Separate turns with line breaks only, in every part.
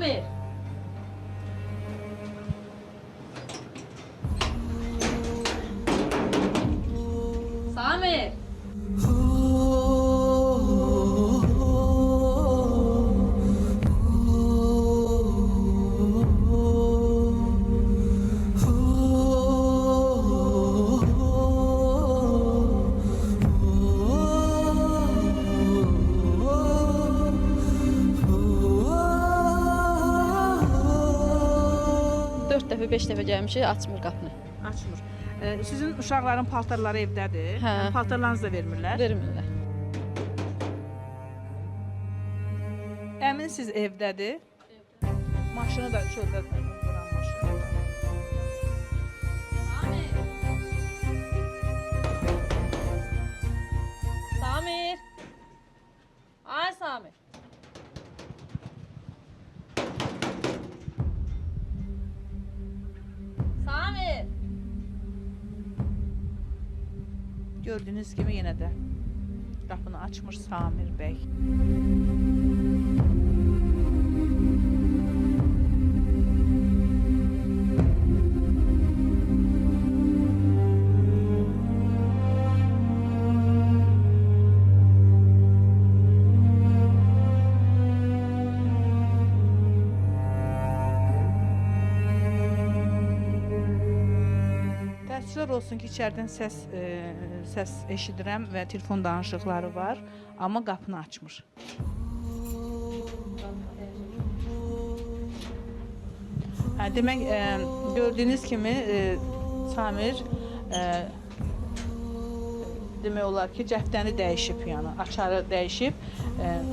Samir. Samir.
Dörd dəfə, 5 dəfə gəlmişik, açmır qapını.
Açmır. Sizin uşaqların paltarları evdədir.
Hə.
Yəni, paltarlarınızı da vermirlər.
Vermirlər.
Əmin siz evdədir. Maşını da çöldə duran maşını.
Samir. Ay Samir. Samir.
Gördüyünüz kimi yenə də qapını açmır Samir bəy. Təəssüflər olsun ki, içəridən səs eşidirəm və telefon danışıqları var, amma qapını açmır. Demək, gördüyünüz kimi Samir demək olar ki, cəftəni dəyişib, yəni açarı dəyişib,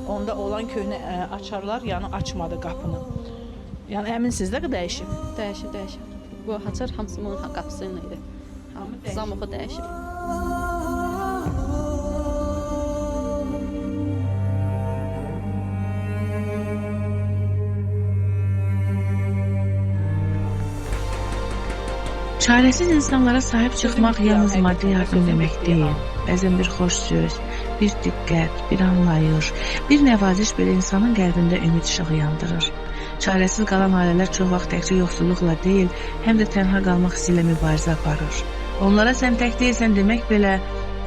onda olan köhnə açarlar yəni açmadı qapını. Yəni əminsiniz də ki, dəyişib.
Dəyişib, dəyişib. Bu açar hamısının qapısı ilə idi. Zamoxu dəyişib.
Çarəsiz insanlara sahib çıxmaq yalnız maddi yardım demək deyil. Bəzən bir xoş söz, bir diqqət, bir anlayış, bir nəvaziş belə insanın qəlbində ümid işığı yandırır. Çarəsiz qalan ailələr çox vaxt təkcə yoxsulluqla deyil, həm də tənha qalmaq hissi ilə mübarizə aparır. Onlara sən tək deyilsən demək belə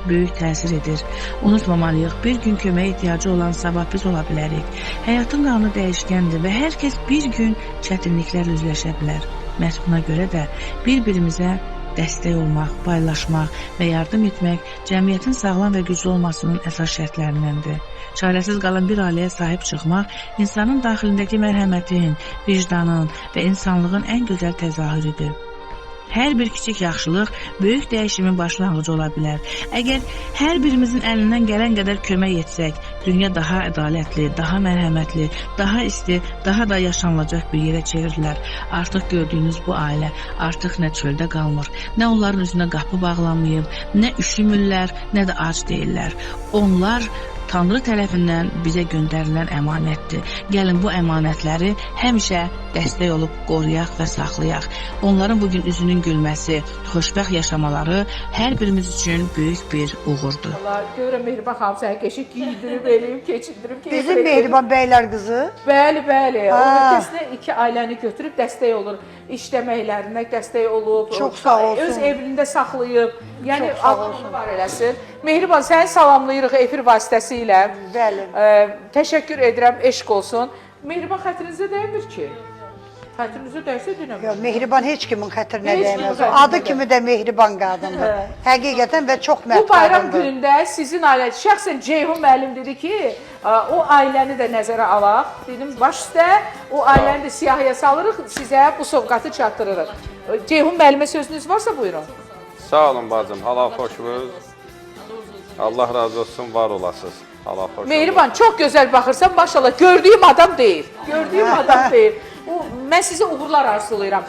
böyük təsir edir. Unutmamalıyıq, bir gün köməyə ehtiyacı olan sabah biz ola bilərik. Həyatın qanunu dəyişkəndir və hər kəs bir gün çətinliklərlə üzləşə bilər. Məhz buna görə də bir-birimizə dəstək olmaq, paylaşmaq və yardım etmək cəmiyyətin sağlam və güclü olmasının əsas şərtlərindəndir. Çarəsiz qalan bir ailəyə sahib çıxmaq insanın daxilindəki mərhəmətin, vicdanın və insanlığın ən gözəl təzahürüdür. Hər bir kiçik yaxşılıq böyük dəyişimin başlanğıcı ola bilər. Əgər hər birimizin əlindən gələn qədər kömək etsək, dünya daha ədalətli, daha mərhəmətli, daha isti, daha da yaşanılacaq bir yerə çevrilər. Artıq gördüyünüz bu ailə artıq nə çöldə qalmır, nə onların üzünə qapı bağlanmayıb, nə üşümürlər, nə də ac deyirlər. Onlar Tanrı tərəfindən bizə göndərilən əmanətdir. Gəlin bu əmanətləri həmişə dəstək olub qoruyaq və saxlayaq. Onların bugün üzünün gülməsi, xoşbəxt yaşamaları hər birimiz üçün böyük bir uğurdur.
Allah görürəm Mehriban xanım səni keşik giydirib, eləyib, keçindirib.
Bizim Mehriban bəylər qızı.
Bəli, bəli. O kesinə iki ailəni götürüb dəstək olur. İşləməklərinə dəstək olub.
Çox sağ olsun.
Öz evində saxlayıb. Yəni Allah onu var eləsin. Mehriban səni salamlayırıq efir vasitəsilə.
Bəli.
Təşəkkür edirəm, eşq olsun. Mehriban xətrinizə dəymir ki. Xətrinizə dəysə dinəmir.
Yox, Mehriban heç kimin xətrinə
Heç kimin
dəyməz.
xətrinə
Adı kimi də Mehriban qadındır. Həqiqətən və çox mərd
Bu bayram
qadındır.
günündə sizin ailə, şəxsən Ceyhun müəllim dedi ki, o ailəni də nəzərə alaq. Dedim, baş üstə o ailəni də siyahıya salırıq, sizə bu sovqatı çatdırırıq. Ceyhun müəllimə sözünüz varsa buyurun.
Sağ olun bacım, halal xoşunuz. Allah razı olsun, var olasınız. Halal xoşunuz.
Mehriban, çox gözəl baxırsan, maşallah, gördüyüm adam deyil. Gördüyüm adam deyil. Mən sizə uğurlar arzulayıram.